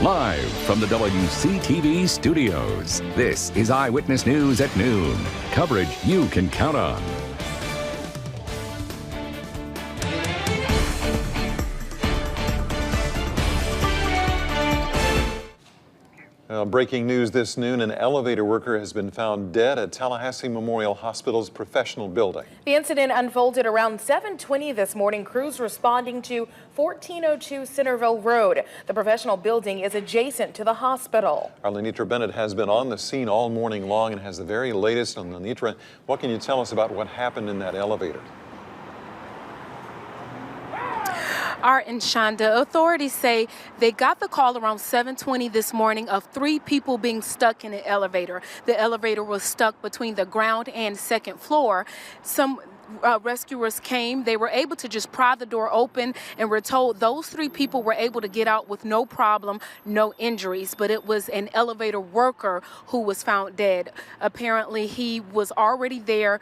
Live from the WCTV studios, this is Eyewitness News at noon. Coverage you can count on. Breaking news this noon, an elevator worker has been found dead at Tallahassee Memorial Hospital's professional building. The incident unfolded around 7:20 this morning. Crews responding to 1402 Centerville Road. The professional building is adjacent to the hospital. Our Lenitra Bennett has been on the scene all morning long and has the very latest on Lenitra. What can you tell us about what happened in that elevator? Art and Shonda, authorities say they got the call around 7:20 this morning of 3 people being stuck in an elevator. The elevator was stuck between the ground and second floor. Some rescuers came. They were able to just pry the door open, and we're told those 3 people were able to get out with no problem, no injuries, but it was an elevator worker who was found dead. Apparently he was already there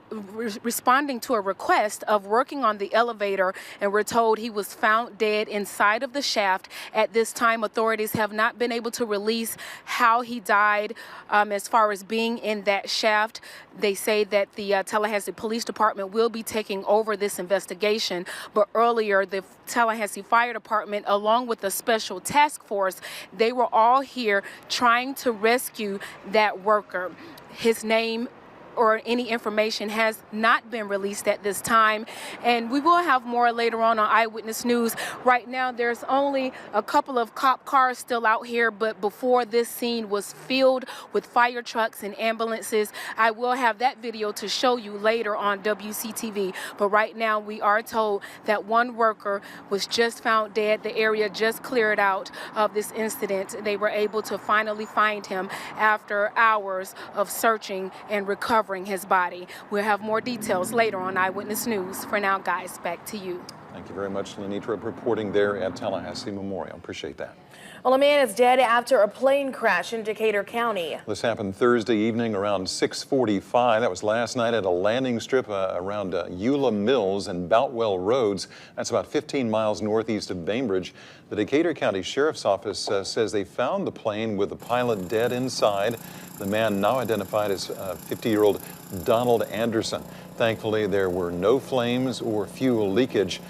responding to a request of working on the elevator, and we're told he was found dead inside of the shaft. At this time, authorities have not been able to release how he died as far as being in that shaft. They say that the Tallahassee Police Department will be taking over this investigation, but earlier the Tallahassee Fire Department, along with the special task force, they were all here trying to rescue that worker. His name or any information has not been released at this time, and we will have more later on Eyewitness News. Right now there's only a couple of cop cars still out here, but before this scene was filled with fire trucks and ambulances. I will have that video to show you later on WCTV, but right now we are told that one worker was just found dead. The area just cleared out of this incident. They were able to finally find him after hours of searching and recovering his body. We'll have more details later on Eyewitness News. For now, guys, back to you. Thank you very much, Lenitra, reporting there at Tallahassee Memorial. Appreciate that. Well, a man is dead after a plane crash in Decatur County. This happened Thursday evening around 6:45. That was last night at a landing strip around Eula Mills and Boutwell Roads. That's about 15 miles northeast of Bainbridge. The Decatur County Sheriff's Office says they found the plane with the pilot dead inside. The man, now identified as 50-year-old Donald Anderson. Thankfully, there were no flames or fuel leakage.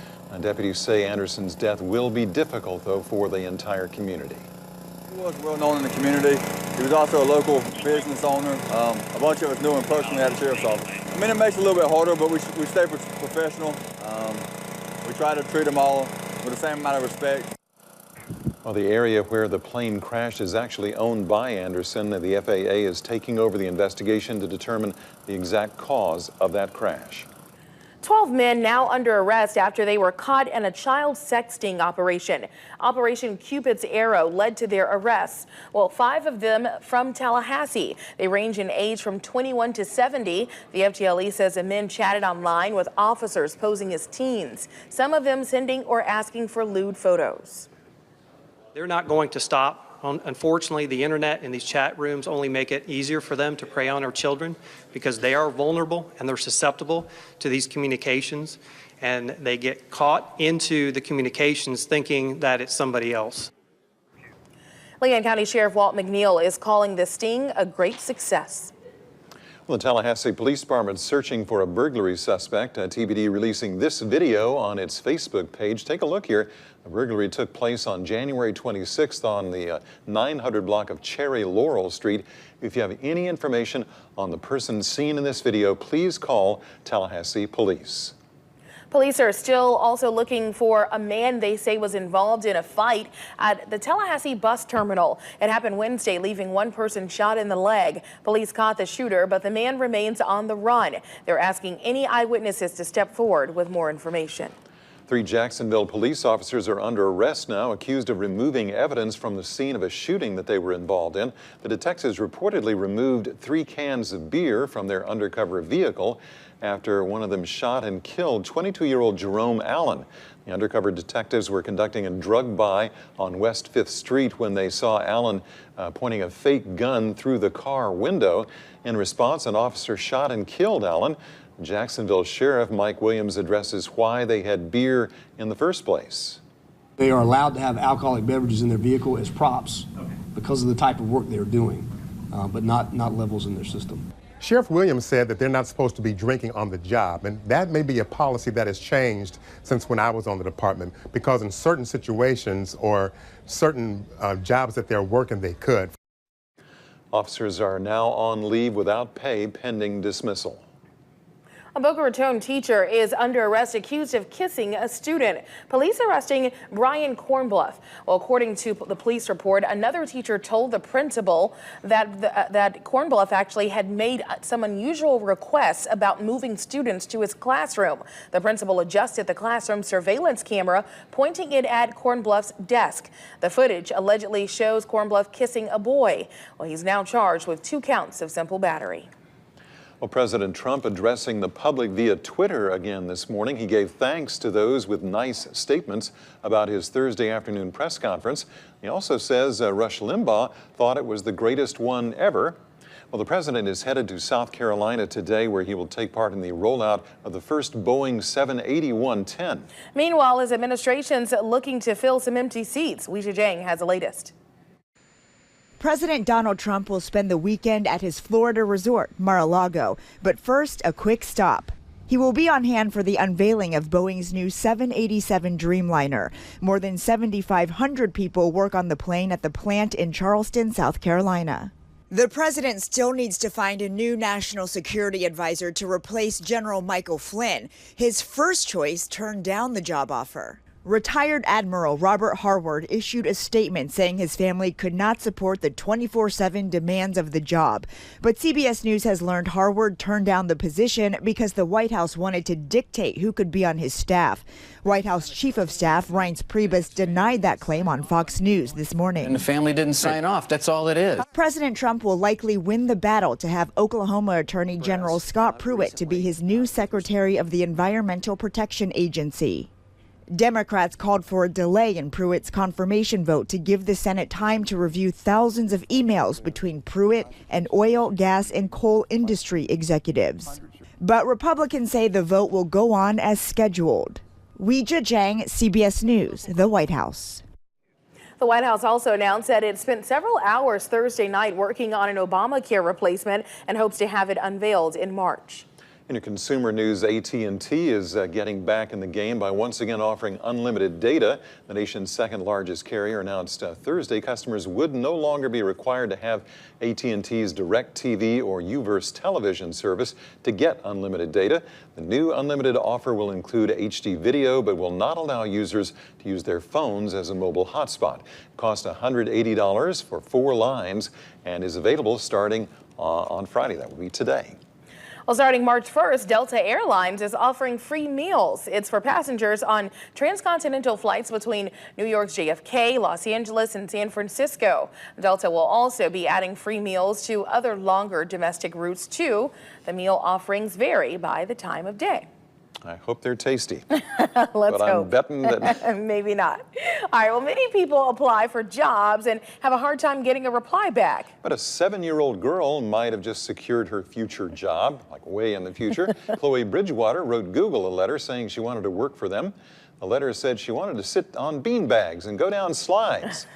Deputies say Anderson's death will be difficult, though, for the entire community. He was well known in the community. He was also a local business owner. A bunch of us knew him personally at the sheriff's office. I mean, it makes it a little bit harder, but we stay professional. We try to treat them all with the same amount of respect. Well, the area where the plane crashed is actually owned by Anderson. The FAA is taking over the investigation to determine the exact cause of that crash. 12 men now under arrest after they were caught in a child sexting operation. Operation Cupid's Arrow led to their arrests. Well, 5 of them from Tallahassee. They range in age from 21 to 70. The FGLE says the men chatted online with officers posing as teens, some of them sending or asking for lewd photos. They're not going to stop. Unfortunately, the internet and these chat rooms only make it easier for them to prey on our children because they are vulnerable and they're susceptible to these communications, and they get caught into the communications thinking that it's somebody else. Leon County Sheriff Walt McNeil is calling the sting a great success. Well, the Tallahassee Police Department is searching for a burglary suspect. TBD releasing this video on its Facebook page. Take a look here. The burglary took place on January 26th on the 900 block of Cherry Laurel Street. If you have any information on the person seen in this video, please call Tallahassee Police. Police are still also looking for a man they say was involved in a fight at the Tallahassee bus terminal. It happened Wednesday, leaving one person shot in the leg. Police caught the shooter, but the man remains on the run. They're asking any eyewitnesses to step forward with more information. 3 Jacksonville police officers are under arrest now, accused of removing evidence from the scene of a shooting that they were involved in. The detectives reportedly removed 3 cans of beer from their undercover vehicle after one of them shot and killed 22-year-old Jerome Allen. The undercover detectives were conducting a drug buy on West 5th Street when they saw Allen pointing a fake gun through the car window. In response, an officer shot and killed Allen. Jacksonville Sheriff Mike Williams addresses why they had beer in the first place. They are allowed to have alcoholic beverages in their vehicle as props because of the type of work they're doing, but not levels in their system. Sheriff Williams said that they're not supposed to be drinking on the job, and that may be a policy that has changed since when I was on the department, because in certain situations or certain jobs that they're working, they could. Officers are now on leave without pay pending dismissal. A Boca Raton teacher is under arrest accused of kissing a student. Police arresting Brian Cornbluff. Well, according to the police report, another teacher told the principal that Cornbluff actually had made some unusual requests about moving students to his classroom. The principal adjusted the classroom surveillance camera, pointing it at Cornbluff's desk. The footage allegedly shows Cornbluff kissing a boy. Well, he's now charged with 2 counts of simple battery. Well, President Trump addressing the public via Twitter again this morning. He gave thanks to those with nice statements about his Thursday afternoon press conference. He also says Rush Limbaugh thought it was the greatest one ever. Well, the president is headed to South Carolina today, where he will take part in the rollout of the first Boeing 787-10. Meanwhile, his administration's looking to fill some empty seats. Weijia Zhang has the latest. President Donald Trump will spend the weekend at his Florida resort, Mar-a-Lago. But first, a quick stop. He will be on hand for the unveiling of Boeing's new 787 Dreamliner. More than 7,500 people work on the plane at the plant in Charleston, South Carolina. The president still needs to find a new national security advisor to replace General Michael Flynn. His first choice turned down the job offer. Retired Admiral Robert Harward issued a statement saying his family could not support the 24/7 demands of the job. But CBS News has learned Harward turned down the position because the White House wanted to dictate who could be on his staff. White House Chief of Staff Reince Priebus denied that claim on Fox News this morning. And the family didn't sign off. That's all it is. President Trump will likely win the battle to have Oklahoma Attorney General Scott Pruitt to be his new Secretary of the Environmental Protection Agency. Democrats called for a delay in Pruitt's confirmation vote to give the Senate time to review thousands of emails between Pruitt and oil, gas, and coal industry executives. But Republicans say the vote will go on as scheduled. Weijia Zhang, CBS News, the White House. The White House also announced that it spent several hours Thursday night working on an Obamacare replacement and hopes to have it unveiled in March. In your consumer news, AT&T is getting back in the game by once again offering unlimited data. The nation's second largest carrier announced Thursday customers would no longer be required to have AT&T's DirecTV or UVerse television service to get unlimited data. The new unlimited offer will include HD video, but will not allow users to use their phones as a mobile hotspot. It costs $180 for 4 lines and is available starting on Friday. That will be today. Well, starting March 1st, Delta Airlines is offering free meals. It's for passengers on transcontinental flights between New York's JFK, Los Angeles, and San Francisco. Delta will also be adding free meals to other longer domestic routes, too. The meal offerings vary by the time of day. I hope they're tasty. Let's but I'm hope. betting that Maybe not. All right, well, many people apply for jobs and have a hard time getting a reply back. But a 7-year-old girl might have just secured her future job, like way in the future. Chloe Bridgewater wrote Google a letter saying she wanted to work for them. The letter said she wanted to sit on beanbags and go down slides.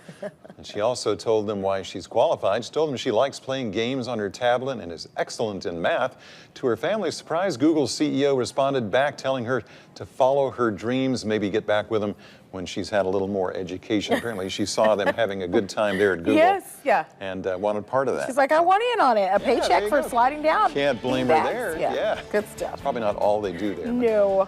And she also told them why she's qualified. She told them she likes playing games on her tablet and is excellent in math. To her family's surprise, Google's CEO responded back telling her to follow her dreams, maybe get back with them when she's had a little more education. Apparently, she saw them having a good time there at Google. Yes, yeah. And wanted part of that. She's like, I want in on it. A paycheck for go. sliding down. Can't blame her there. Yeah, good stuff. It's probably not all they do there. No.